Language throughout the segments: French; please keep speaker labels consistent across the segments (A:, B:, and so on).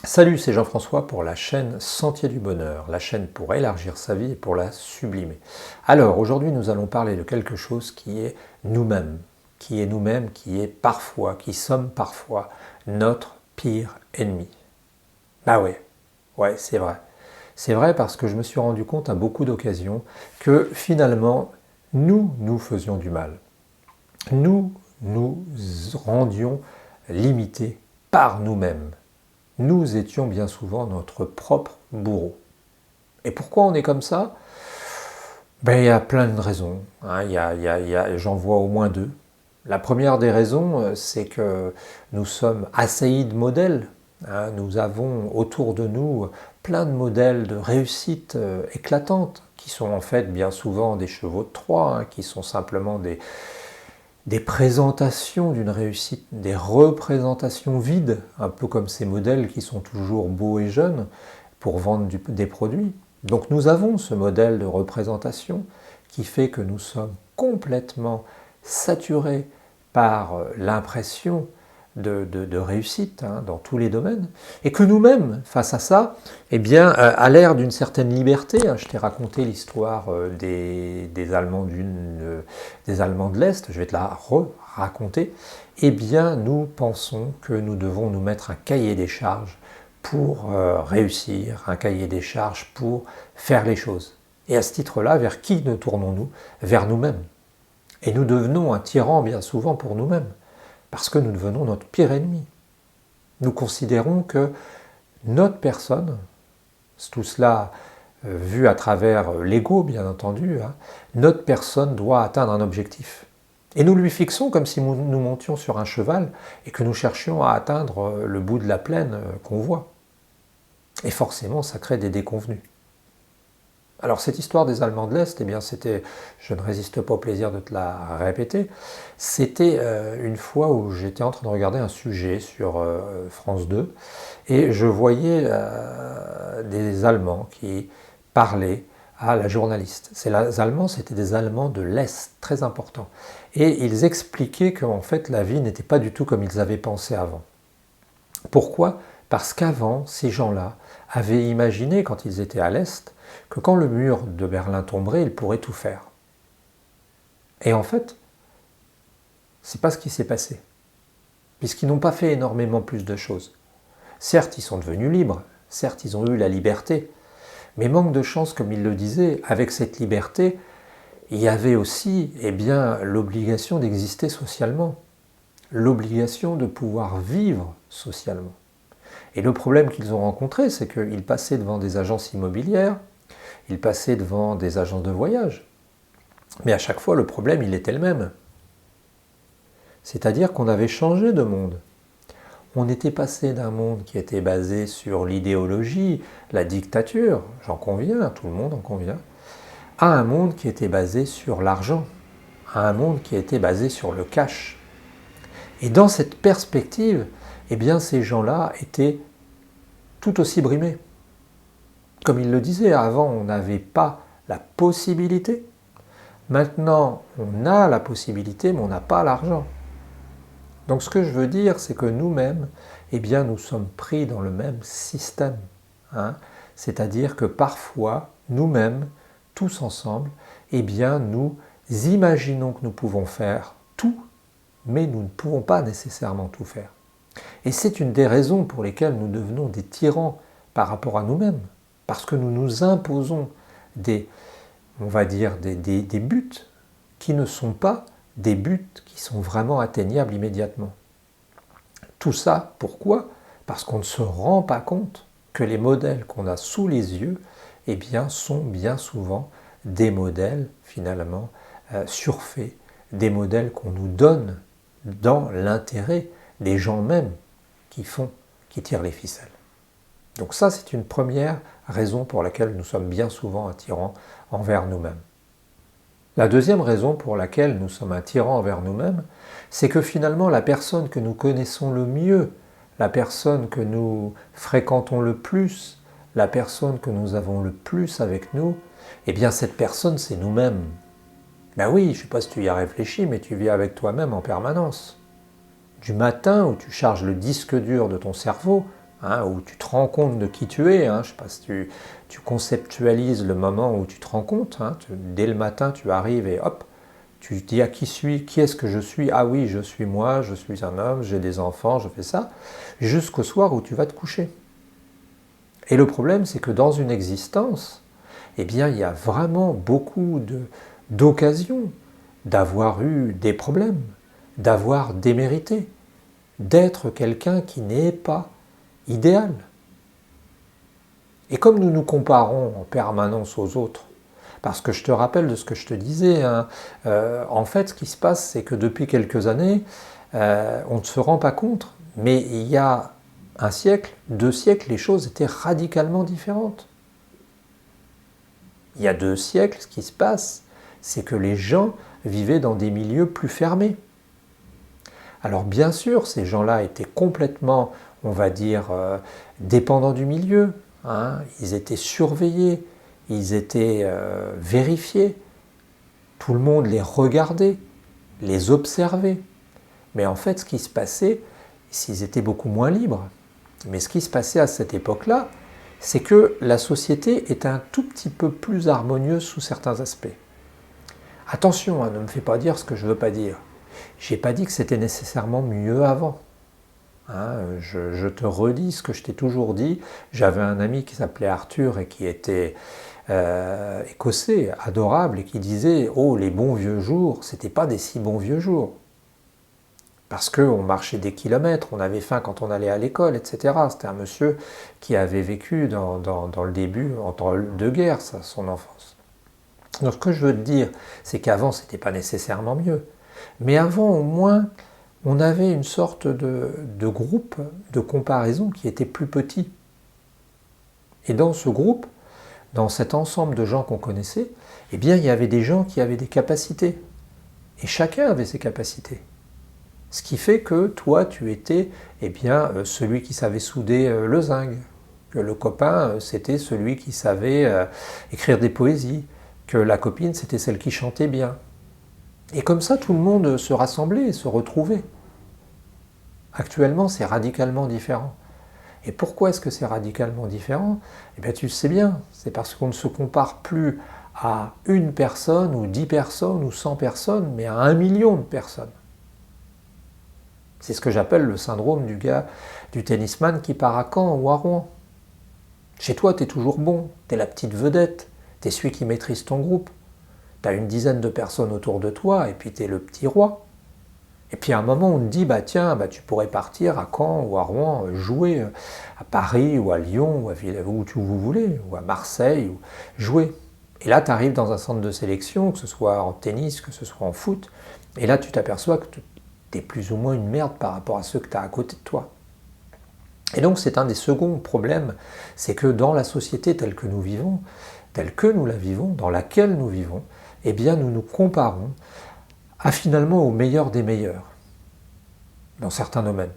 A: Salut, c'est Jean-François pour la chaîne Sentier du Bonheur, la chaîne pour élargir sa vie et pour la sublimer. Alors, aujourd'hui, nous allons parler de quelque chose qui est nous-mêmes, qui est parfois, qui sommes parfois notre pire ennemi. Bah ouais, c'est vrai. C'est vrai parce que je me suis rendu compte à beaucoup d'occasions que finalement, nous faisions du mal. Nous rendions limités par nous-mêmes. Nous étions bien souvent notre propre bourreau. Et pourquoi on est comme ça? Il y a plein de raisons. J'en vois au moins deux. La première des raisons, c'est que nous sommes assaillis de modèles. Nous avons autour de nous plein de modèles de réussite éclatantes, qui sont en fait bien souvent des chevaux de Troie, qui sont simplement des présentations d'une réussite, des représentations vides, un peu comme ces modèles qui sont toujours beaux et jeunes pour vendre des produits. Donc nous avons ce modèle de représentation qui fait que nous sommes complètement saturés par l'impression de réussite dans tous les domaines, et que nous-mêmes, face à ça, à l'ère d'une certaine liberté, je t'ai raconté l'histoire des Allemands des Allemands de l'Est, je vais te la raconter, nous pensons que nous devons nous mettre un cahier des charges pour réussir, un cahier des charges pour faire les choses. Et à ce titre-là, vers qui nous tournons-nous? Vers nous-mêmes. Et nous devenons un tyran bien souvent pour nous-mêmes, parce que nous devenons notre pire ennemi. Nous considérons que notre personne, tout cela vu à travers l'ego bien entendu, notre personne doit atteindre un objectif. Et nous lui fixons comme si nous montions sur un cheval et que nous cherchions à atteindre le bout de la plaine qu'on voit. Et forcément, ça crée des déconvenues. Alors cette histoire des Allemands de l'Est, je ne résiste pas au plaisir de te la répéter, c'était une fois où j'étais en train de regarder un sujet sur France 2 et je voyais des Allemands qui parlaient à la journaliste. Ces Allemands, c'était des Allemands de l'Est, très importants. Et ils expliquaient qu'en fait la vie n'était pas du tout comme ils avaient pensé avant. Pourquoi? Parce qu'avant, ces gens-là avaient imaginé, quand ils étaient à l'Est, que quand le mur de Berlin tomberait, ils pourraient tout faire. Et en fait, c'est pas ce qui s'est passé, puisqu'ils n'ont pas fait énormément plus de choses. Certes, ils sont devenus libres, certes, ils ont eu la liberté, mais manque de chance, comme il le disait, avec cette liberté, il y avait aussi l'obligation d'exister socialement, l'obligation de pouvoir vivre socialement. Et le problème qu'ils ont rencontré, c'est qu'ils passaient devant des agences immobilières, ils passaient devant des agences de voyage. Mais à chaque fois, le problème, il était le même. C'est-à-dire qu'on avait changé de monde. On était passé d'un monde qui était basé sur l'idéologie, la dictature, j'en conviens, tout le monde en convient, à un monde qui était basé sur l'argent, à un monde qui était basé sur le cash. Et dans cette perspective, ces gens-là étaient tout aussi brimés. Comme il le disait, avant on n'avait pas la possibilité. Maintenant on a la possibilité mais on n'a pas l'argent. Donc ce que je veux dire, c'est que nous-mêmes, nous sommes pris dans le même système. C'est-à-dire que parfois, nous-mêmes, tous ensemble, nous imaginons que nous pouvons faire tout, mais nous ne pouvons pas nécessairement tout faire. Et c'est une des raisons pour lesquelles nous devenons des tyrans par rapport à nous-mêmes. Parce que nous nous imposons des buts qui ne sont pas des buts qui sont vraiment atteignables immédiatement. Tout ça, pourquoi? Parce qu'on ne se rend pas compte que les modèles qu'on a sous les yeux sont bien souvent des modèles finalement surfaits, des modèles qu'on nous donne dans l'intérêt des gens même qui tirent les ficelles. Donc ça, c'est une première raison pour laquelle nous sommes bien souvent un tyran envers nous-mêmes. La deuxième raison pour laquelle nous sommes un tyran envers nous-mêmes, c'est que finalement la personne que nous connaissons le mieux, la personne que nous fréquentons le plus, la personne que nous avons le plus avec nous, cette personne c'est nous-mêmes. Oui, je ne sais pas si tu y as réfléchi, mais tu vis avec toi-même en permanence. Du matin où tu charges le disque dur de ton cerveau, hein, où tu te rends compte de qui tu es. Hein. Je ne sais pas si tu conceptualises le moment où tu te rends compte. Hein. Dès le matin, tu arrives et hop, tu te dis à qui est-ce que je suis? Ah oui, je suis moi, je suis un homme, j'ai des enfants, je fais ça, jusqu'au soir où tu vas te coucher. Et le problème, c'est que dans une existence, eh bien, il y a vraiment beaucoup d'occasions d'avoir eu des problèmes, d'avoir démérité, d'être quelqu'un qui n'est pas idéal. Et comme nous nous comparons en permanence aux autres, parce que je te rappelle de ce que je te disais, hein, en fait, ce qui se passe, c'est que depuis quelques années, on ne se rend pas compte, mais il y a un siècle, 2 siècles, les choses étaient radicalement différentes. Il y a 2 siècles, ce qui se passe, c'est que les gens vivaient dans des milieux plus fermés. Alors bien sûr, ces gens-là étaient complètement, on va dire, dépendants du milieu. Hein. Ils étaient surveillés, ils étaient vérifiés. Tout le monde les regardait, les observait. Mais en fait, ce qui se passait, c'est qu'ils étaient beaucoup moins libres. Mais ce qui se passait à cette époque-là, c'est que la société était un tout petit peu plus harmonieuse sous certains aspects. Attention, hein, ne me fais pas dire ce que je ne veux pas dire. Je n'ai pas dit que c'était nécessairement mieux avant. Hein, je te redis ce que je t'ai toujours dit. J'avais un ami qui s'appelait Arthur et qui était écossais, adorable, et qui disait « Oh, les bons vieux jours, c'était pas des si bons vieux jours. » Parce qu'on marchait des kilomètres, on avait faim quand on allait à l'école, etc. C'était un monsieur qui avait vécu dans le début, entre deux guerres, son enfance. Donc ce que je veux te dire, c'est qu'avant, c'était pas nécessairement mieux. Mais avant, au moins, on avait une sorte de groupe de comparaison qui était plus petit. Et dans ce groupe, dans cet ensemble de gens qu'on connaissait, eh bien, il y avait des gens qui avaient des capacités. Et chacun avait ses capacités. Ce qui fait que toi, tu étais celui qui savait souder le zinc. Que le copain, c'était celui qui savait écrire des poésies. Que la copine, c'était celle qui chantait bien. Et comme ça, tout le monde se rassemblait et se retrouvait. Actuellement, c'est radicalement différent. Et pourquoi est-ce que c'est radicalement différent? Eh bien, tu le sais bien, c'est parce qu'on ne se compare plus à une personne, ou 10 personnes, ou 100 personnes, mais à 1 million de personnes. C'est ce que j'appelle le syndrome du tennisman qui part à Caen ou à Rouen. Chez toi, tu es toujours bon, tu es la petite vedette, tu es celui qui maîtrise ton groupe. Tu as une dizaine de personnes autour de toi, et puis tu es le petit roi. Et puis à un moment, on te dit, tu pourrais partir à Caen ou à Rouen, jouer à Paris ou à Lyon, ou à où vous voulez, ou à Marseille, ou jouer. Et là, tu arrives dans un centre de sélection, que ce soit en tennis, que ce soit en foot, et là, tu t'aperçois que tu es plus ou moins une merde par rapport à ceux que tu as à côté de toi. Et donc, c'est un des seconds problèmes, c'est que dans la société telle que nous vivons, telle que nous la vivons, dans laquelle nous vivons, eh bien, nous nous comparons finalement au meilleur des meilleurs, dans certains domaines.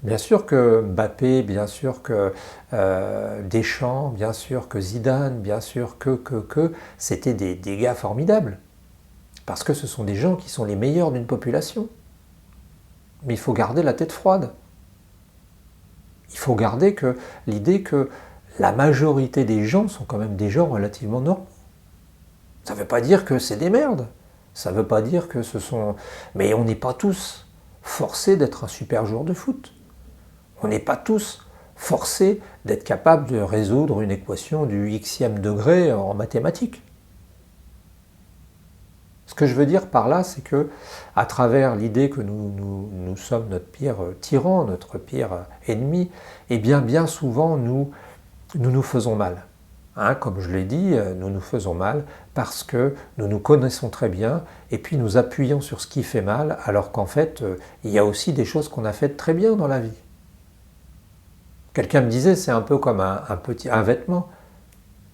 A: Bien sûr que Mbappé, bien sûr que Deschamps, bien sûr que Zidane, bien sûr que c'était des gars formidables. Parce que ce sont des gens qui sont les meilleurs d'une population. Mais il faut garder la tête froide. Il faut garder l'idée que la majorité des gens sont quand même des gens relativement normaux. Ça ne veut pas dire que c'est des merdes. Ça ne veut pas dire que ce sont... Mais on n'est pas tous forcés d'être un super joueur de foot. On n'est pas tous forcés d'être capables de résoudre une équation du xème degré en mathématiques. Ce que je veux dire par là, c'est que, à travers l'idée que nous sommes notre pire tyran, notre pire ennemi, eh bien souvent, nous faisons mal. Hein, comme je l'ai dit, nous nous faisons mal parce que nous nous connaissons très bien et puis nous appuyons sur ce qui fait mal, alors qu'en fait, il y a aussi des choses qu'on a faites très bien dans la vie. Quelqu'un me disait, c'est un peu comme un vêtement.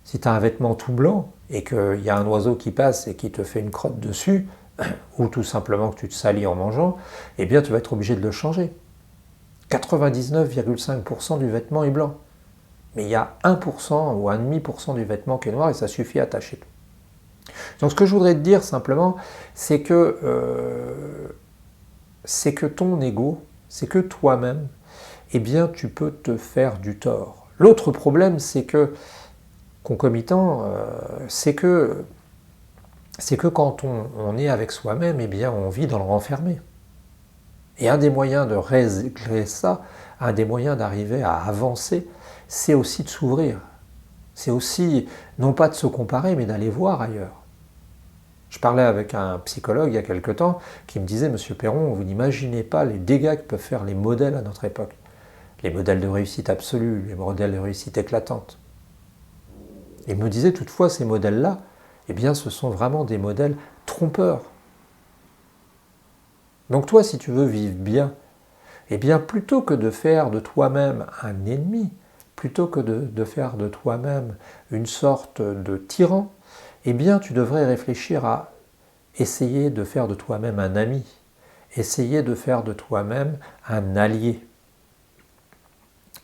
A: Si tu as un vêtement tout blanc et qu'il y a un oiseau qui passe et qui te fait une crotte dessus, ou tout simplement que tu te salis en mangeant, eh bien tu vas être obligé de le changer. 99,5% du vêtement est blanc. Mais il y a 1% ou 1,5% du vêtement qui est noir et ça suffit à tacher. Donc ce que je voudrais te dire simplement, c'est que ton ego, c'est que toi-même, eh bien tu peux te faire du tort. L'autre problème, c'est que, concomitant, c'est que quand on est avec soi-même, eh bien on vit dans le renfermé. Et un des moyens de régler ça, un des moyens d'arriver à avancer, c'est aussi de s'ouvrir. C'est aussi, non pas de se comparer, mais d'aller voir ailleurs. Je parlais avec un psychologue il y a quelque temps qui me disait « Monsieur Perron, vous n'imaginez pas les dégâts que peuvent faire les modèles à notre époque. Les modèles de réussite absolue, les modèles de réussite éclatante. » Il me disait toutefois, ces modèles-là, eh bien, ce sont vraiment des modèles trompeurs. Donc toi, si tu veux vivre bien, eh bien, plutôt que de faire de toi-même un ennemi, plutôt que de faire de toi-même une sorte de tyran, eh bien, tu devrais réfléchir à essayer de faire de toi-même un ami, essayer de faire de toi-même un allié.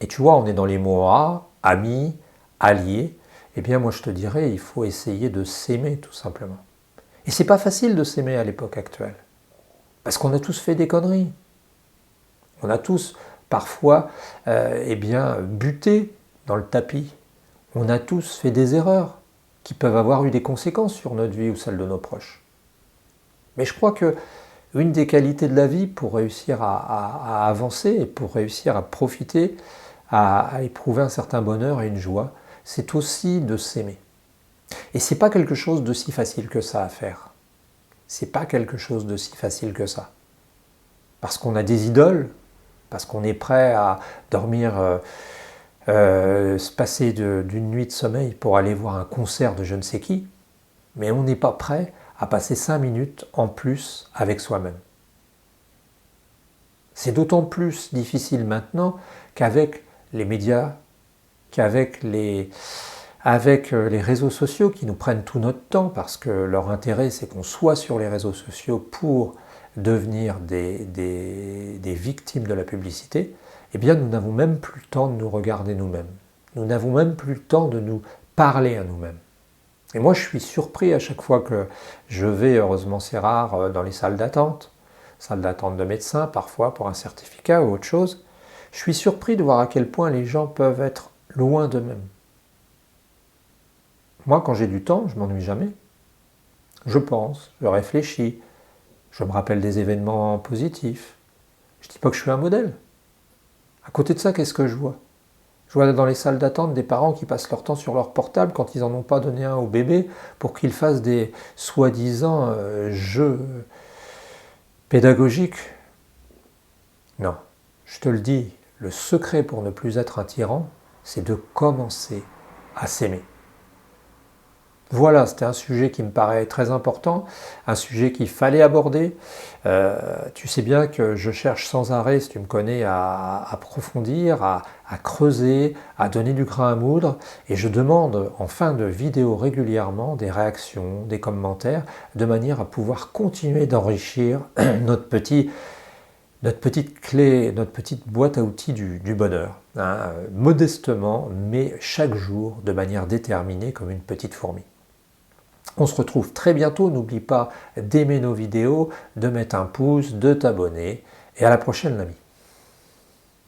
A: Et tu vois, on est dans les mots A, ami, allié. Eh bien, moi, je te dirais, il faut essayer de s'aimer, tout simplement. Et c'est pas facile de s'aimer à l'époque actuelle. Parce qu'on a tous fait des conneries. On a tous, parfois, eh bien, buté dans le tapis. On a tous fait des erreurs qui peuvent avoir eu des conséquences sur notre vie ou celle de nos proches. Mais je crois que une des qualités de la vie pour réussir à avancer et pour réussir à profiter, à éprouver un certain bonheur et une joie, c'est aussi de s'aimer. Et c'est pas quelque chose de si facile que ça à faire. C'est pas quelque chose de si facile que ça. Parce qu'on a des idoles, parce qu'on est prêt à dormir, se passer d'une nuit de sommeil pour aller voir un concert de je ne sais qui, mais on n'est pas prêt à passer 5 minutes en plus avec soi-même. C'est d'autant plus difficile maintenant qu'avec les médias, qu'avec les réseaux sociaux qui nous prennent tout notre temps parce que leur intérêt c'est qu'on soit sur les réseaux sociaux pour devenir des victimes de la publicité, eh bien nous n'avons même plus le temps de nous regarder nous-mêmes. Nous n'avons même plus le temps de nous parler à nous-mêmes. Et moi je suis surpris à chaque fois que je vais, heureusement c'est rare, dans les salles d'attente de médecins parfois pour un certificat ou autre chose, je suis surpris de voir à quel point les gens peuvent être loin d'eux-mêmes. Moi quand j'ai du temps, je m'ennuie jamais. Je pense, je réfléchis, je me rappelle des événements positifs. Je ne dis pas que je suis un modèle. À côté de ça, qu'est-ce que je vois ? Je vois dans les salles d'attente des parents qui passent leur temps sur leur portable quand ils n'en ont pas donné un au bébé pour qu'il fasse des soi-disant jeux pédagogiques. Non, je te le dis, le secret pour ne plus être un tyran, c'est de commencer à s'aimer. Voilà, c'était un sujet qui me paraît très important, un sujet qu'il fallait aborder. Tu sais bien que je cherche sans arrêt, si tu me connais, à approfondir, à creuser, à donner du grain à moudre. Et je demande en fin de vidéo régulièrement des réactions, des commentaires, de manière à pouvoir continuer d'enrichir notre petite clé, notre petite boîte à outils du bonheur. Hein, modestement, mais chaque jour, de manière déterminée, comme une petite fourmi. On se retrouve très bientôt, n'oublie pas d'aimer nos vidéos, de mettre un pouce, de t'abonner, et à la prochaine l'ami.